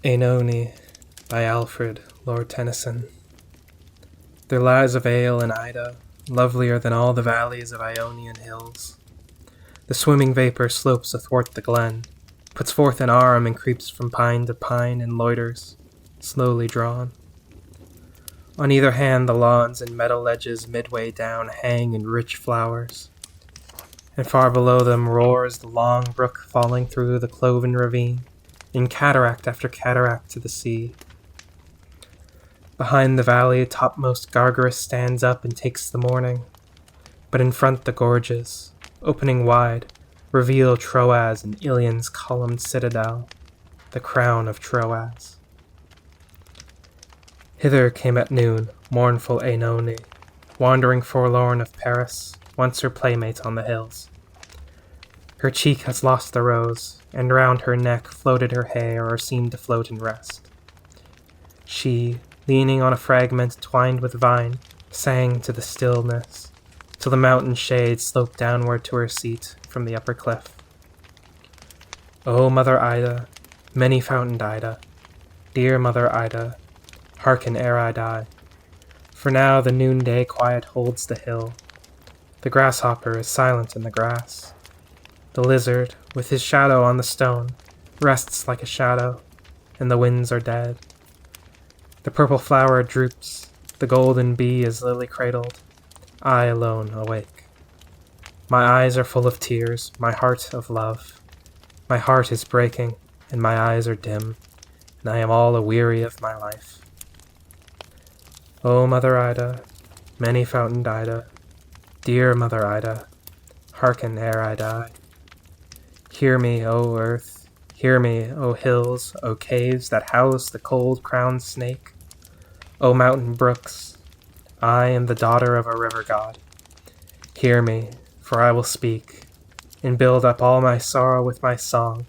Œnone by Alfred, Lord Tennyson. There lies a vale in Ida, lovelier than all the valleys of Ionian hills. The swimming vapour slopes athwart the glen, puts forth an arm and creeps from pine to pine and loiters, slowly drawn. On either hand the lawns and meadow ledges midway down hang in rich flowers, and far below them roars the long brook falling through the cloven ravine, in cataract after cataract to the sea. Behind the valley, topmost Gargarus stands up and takes the morning, but in front the gorges, opening wide, reveal Troas and Ilion's columned citadel, the crown of Troas. Hither came at noon mournful Œnone, wandering forlorn of Paris, once her playmate on the hills. Her cheek has lost the rose, and round her neck floated her hair or seemed to float in rest. She, leaning on a fragment twined with vine, sang to the stillness, till the mountain shade sloped downward to her seat from the upper cliff. O Mother Ida, many-fountained Ida, dear Mother Ida, hearken ere I die, for now the noonday quiet holds the hill. The grasshopper is silent in the grass. The lizard, with his shadow on the stone, rests like a shadow, and the winds are dead. The purple flower droops, the golden bee is lily-cradled, I alone awake. My eyes are full of tears, my heart of love. My heart is breaking, and my eyes are dim, and I am all a-weary of my life. O Mother Ida, many-fountained Ida, dear Mother Ida, hearken ere I die. Hear me, O earth, hear me, O hills, O caves that house the cold-crowned snake. O mountain brooks, I am the daughter of a river god. Hear me, for I will speak, and build up all my sorrow with my song,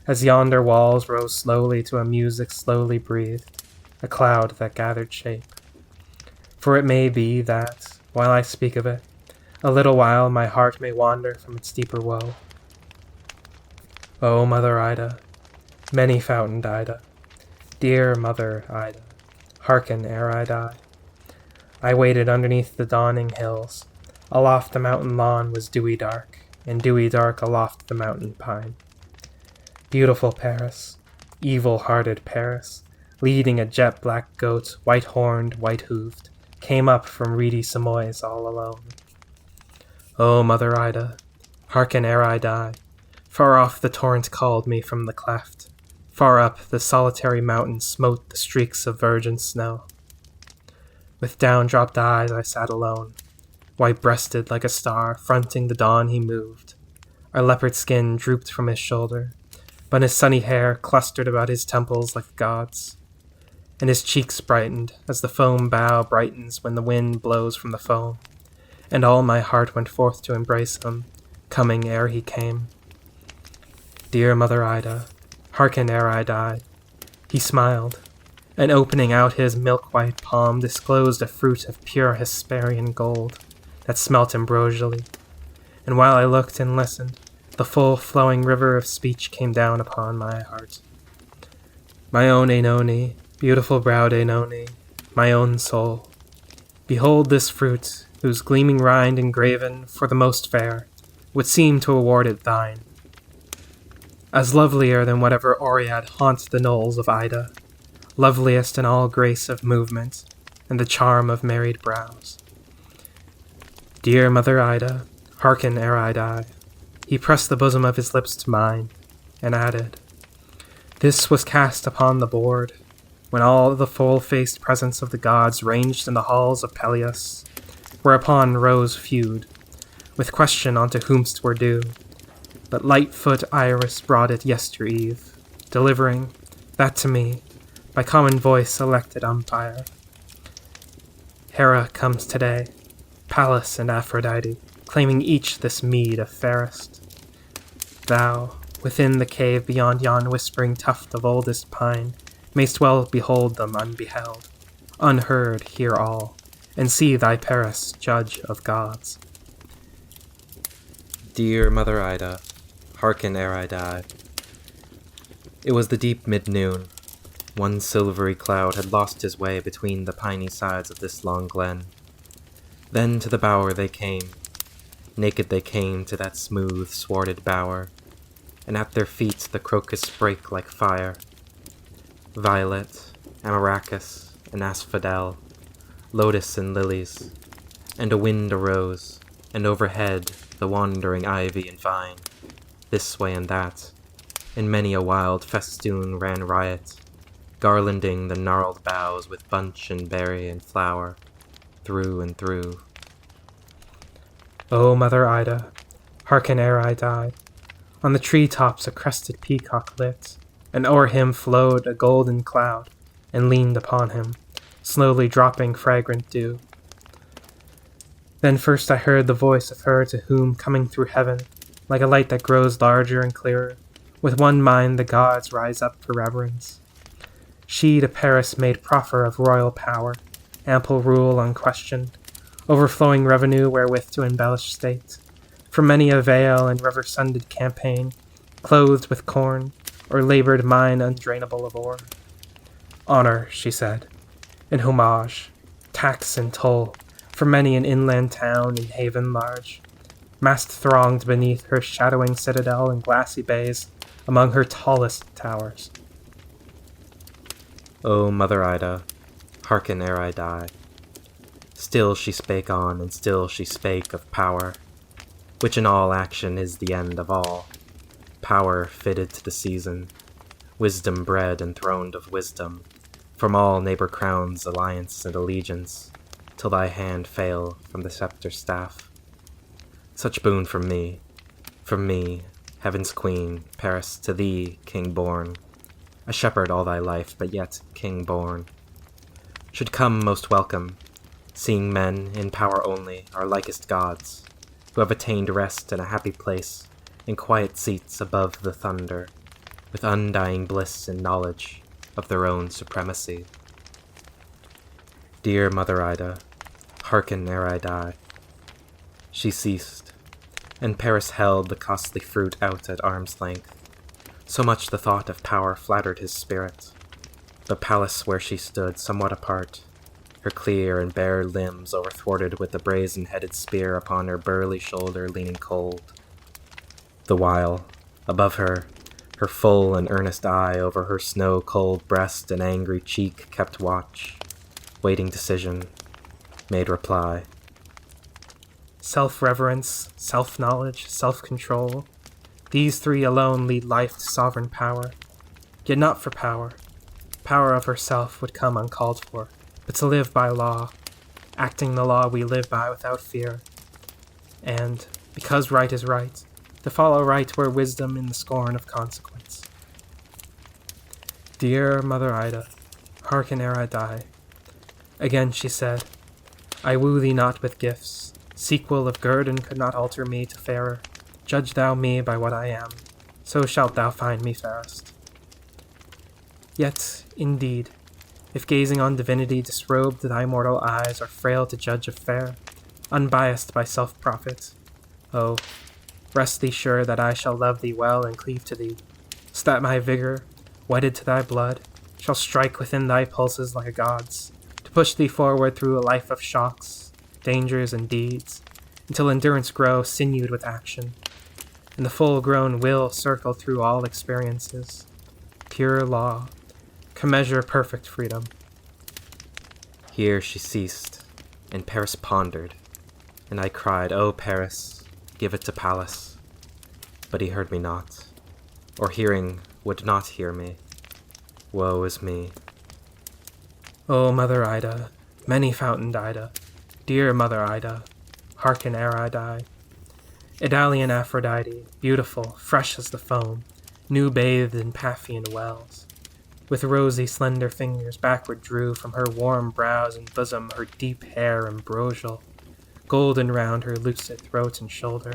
as yonder walls rose slowly to a music slowly breathed, a cloud that gathered shape. For it may be that, while I speak of it, a little while my heart may wander from its deeper woe. O Mother Ida, many-fountained Ida, dear Mother Ida, hearken ere I die. I waited underneath the dawning hills. Aloft the mountain lawn was dewy dark, and dewy dark aloft the mountain pine. Beautiful Paris, evil-hearted Paris, leading a jet-black goat, white-horned, white-hooved, came up from reedy Samois all alone. O Mother Ida, hearken ere I die. Far off the torrent called me from the cleft. Far up the solitary mountain smote the streaks of virgin snow. With down-dropped eyes I sat alone, white-breasted like a star, fronting the dawn he moved. Our leopard skin drooped from his shoulder, but his sunny hair clustered about his temples like a god's. And his cheeks brightened as the foam bough brightens when the wind blows from the foam. And all my heart went forth to embrace him, coming ere he came. Dear Mother Ida, hearken ere I die. He smiled, and opening out his milk-white palm disclosed a fruit of pure Hesperian gold that smelt ambrosially. And while I looked and listened, the full flowing river of speech came down upon my heart. My own Œnone, beautiful-browed Œnone, my own soul, behold this fruit, whose gleaming rind engraven, for the most fair, would seem to award it thine. As lovelier than whatever Oread haunts the knolls of Ida, loveliest in all grace of movement, and the charm of married brows. Dear Mother Ida, hearken ere I die. He pressed the bosom of his lips to mine, and added, This was cast upon the board, when all the full-faced presence of the gods ranged in the halls of Peleus, whereupon rose feud, with question unto whomst were due. But light-foot Iris brought it yestereve, delivering, that to me, by common voice elected umpire. Hera comes today, Pallas and Aphrodite, claiming each this meed of fairest. Thou, within the cave beyond yon whispering tuft of oldest pine, mayst well behold them unbeheld, unheard hear all, and see thy Paris judge of gods. Dear Mother Ida, hearken ere I die. It was the deep mid-noon. One silvery cloud had lost his way between the piney sides of this long glen. Then to the bower they came. Naked they came to that smooth, swarded bower, and at their feet the crocus brake like fire. Violet, amaracus, and asphodel, lotus and lilies, and a wind arose, and overhead the wandering ivy and vine, this way and that, in many a wild festoon ran riot, garlanding the gnarled boughs with bunch and berry and flower, through and through. O Mother Ida, hearken ere I died. On the tree tops a crested peacock lit, and o'er him flowed a golden cloud, and leaned upon him, slowly dropping fragrant dew. Then first I heard the voice of her to whom, coming through heaven, like a light that grows larger and clearer, with one mind the gods rise up for reverence. She to Paris made proffer of royal power, ample rule unquestioned, overflowing revenue wherewith to embellish state, from many a vale and river-sunded campaign, clothed with corn, or laboured mine undrainable of ore. Honour, she said, and homage, tax and toll, for many an inland town and haven large, massed thronged beneath her shadowing citadel and glassy bays, among her tallest towers. O Mother Ida, hearken ere I die. Still she spake on, and still she spake of power, which in all action is the end of all. Power fitted to the season, wisdom bred and throned of wisdom, from all neighbor crowns alliance and allegiance, till thy hand fail from the sceptre staff. Such boon from me, heaven's queen, Paris, to thee, king born, a shepherd all thy life, but yet king born, should come most welcome, seeing men, in power only, are likest gods, who have attained rest in a happy place, in quiet seats above the thunder, with undying bliss and knowledge of their own supremacy. Dear Mother Ida, hearken ere I die. She ceased, and Paris held the costly fruit out at arm's length. So much the thought of power flattered his spirit. The palace where she stood somewhat apart, her clear and bare limbs overthwarted with the brazen-headed spear upon her burly shoulder leaning cold. The while, above her, her full and earnest eye over her snow-cold breast and angry cheek kept watch, waiting decision, made reply. Self-reverence, self-knowledge, self-control, these three alone lead life to sovereign power. Yet not for power. Power of herself would come uncalled for, but to live by law, acting the law we live by without fear. And, because right is right, to follow right were wisdom in the scorn of consequence. Dear Mother Ida, hearken ere I die. Again she said, I woo thee not with gifts. Sequel of guerdon could not alter me to fairer. Judge thou me by what I am, so shalt thou find me fairest. Yet, indeed, if gazing on divinity disrobed thy mortal eyes are frail to judge of fair, unbiased by self-profit, oh, rest thee sure that I shall love thee well and cleave to thee, so that my vigour, wedded to thy blood, shall strike within thy pulses like a god's, to push thee forward through a life of shocks, dangers, and deeds, until endurance grow sinewed with action, and the full-grown will circle through all experiences, pure law, commensure perfect freedom. Here she ceased, and Paris pondered, and I cried, O Paris, give it to Pallas. But he heard me not, or hearing would not hear me. Woe is me. O Mother Ida, many-fountained Ida, dear Mother Ida, hearken ere I die. Idalian Aphrodite, beautiful, fresh as the foam, new bathed in Paphian wells, with rosy slender fingers backward drew from her warm brows and bosom her deep hair ambrosial, golden round her lucid throat and shoulder.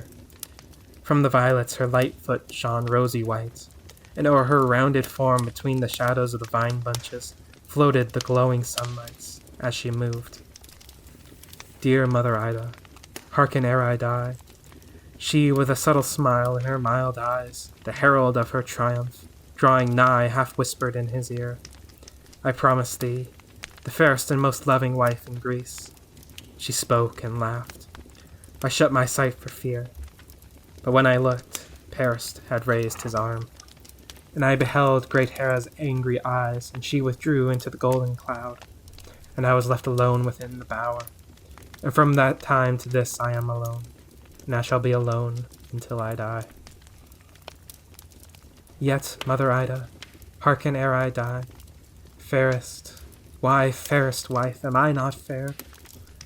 From the violets her light foot shone rosy white, and o'er her rounded form between the shadows of the vine bunches floated the glowing sunlights as she moved. Dear Mother Ida, hearken ere I die. She, with a subtle smile in her mild eyes, the herald of her triumph, drawing nigh half whispered in his ear, I promise thee, the fairest and most loving wife in Greece. She spoke and laughed. I shut my sight for fear, but when I looked, Paris had raised his arm, and I beheld great Hera's angry eyes, and she withdrew into the golden cloud, and I was left alone within the bower. And from that time to this I am alone, and I shall be alone until I die. Yet, Mother Ida, hearken ere I die. Fairest, why, fairest wife, am I not fair?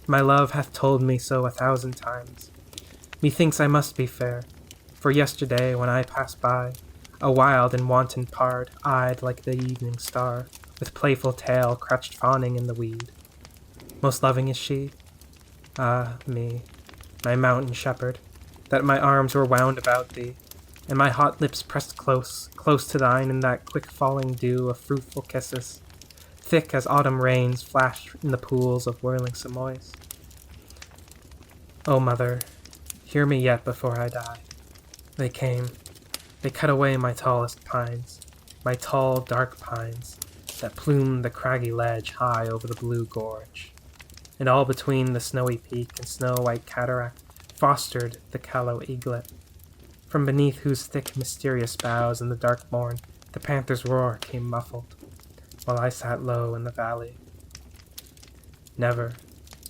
My love hath told me so 1,000 times. Methinks I must be fair, for yesterday when I passed by, a wild and wanton pard, eyed like the evening star, with playful tail crouched fawning in the weed. Most loving is she? Ah, me, my mountain shepherd, that my arms were wound about thee, and my hot lips pressed close, close to thine in that quick-falling dew of fruitful kisses, thick as autumn rains flash in the pools of whirling Samois. O mother, hear me yet before I die. They came. They cut away my tallest pines, my tall, dark pines, that plumed the craggy ledge high over the blue gorge. And all between the snowy peak and snow-white cataract fostered the callow eaglet, from beneath whose thick, mysterious boughs in the dark morn the panther's roar came muffled, while I sat low in the valley. Never,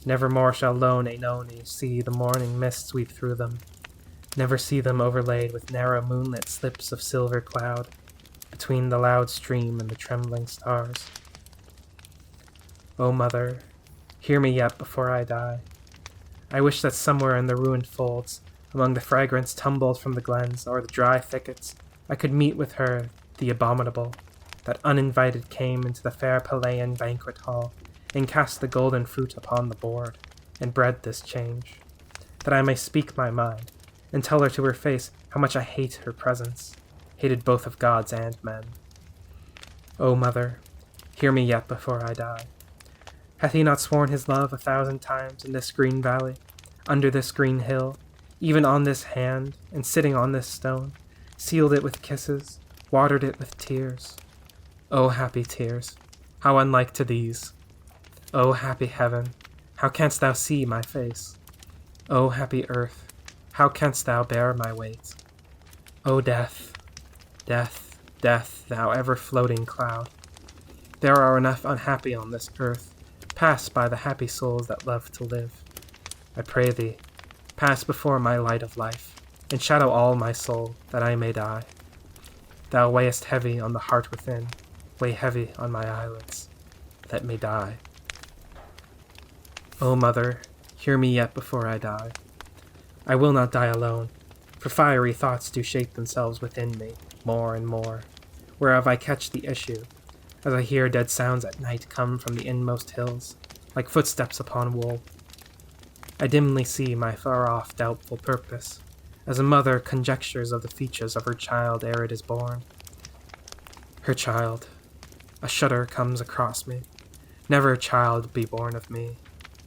never more shall lone Œnone see the morning mist sweep through them, never see them overlaid with narrow moonlit slips of silver cloud, between the loud stream and the trembling stars. O mother, hear me yet before I die. I wish that somewhere in the ruined folds, among the fragrance tumbled from the glens or the dry thickets, I could meet with her, the abominable, that uninvited came into the fair Pelean banquet hall, and cast the golden fruit upon the board, and bred this change, that I may speak my mind, and tell her to her face how much I hate her presence, hated both of gods and men. O mother, hear me yet before I die. Hath he not sworn his love 1,000 times in this green valley, under this green hill, even on this hand, and sitting on this stone, sealed it with kisses, watered it with tears? O happy tears, how unlike to these! O happy heaven, how canst thou see my face? O happy earth, how canst thou bear my weight? O death, death, death, thou ever-floating cloud! There are enough unhappy on this earth. Pass by the happy souls that love to live. I pray thee, pass before my light of life, and shadow all my soul, that I may die. Thou weighest heavy on the heart within, weigh heavy on my eyelids. Let me die. O mother, hear me yet before I die. I will not die alone, for fiery thoughts do shape themselves within me, more and more, whereof I catch the issue, as I hear dead sounds at night come from the inmost hills, like footsteps upon wool. I dimly see my far-off doubtful purpose, as a mother conjectures of the features of her child ere it is born. Her child. A shudder comes across me. Never a child be born of me,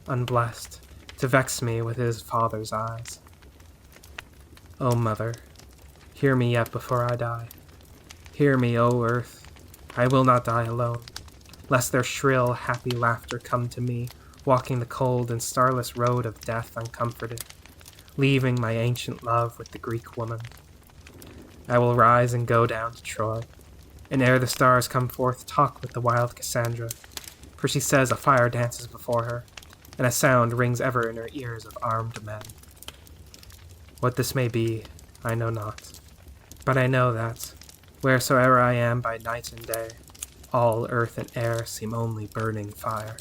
unblessed, to vex me with his father's eyes. O mother, hear me yet before I die. Hear me, O earth. I will not die alone, lest their shrill, happy laughter come to me, walking the cold and starless road of death uncomforted, leaving my ancient love with the Greek woman. I will rise and go down to Troy, and ere the stars come forth talk with the wild Cassandra, for she says a fire dances before her, and a sound rings ever in her ears of armed men. What this may be, I know not, but I know that, wheresoever I am by night and day, all earth and air seem only burning fire.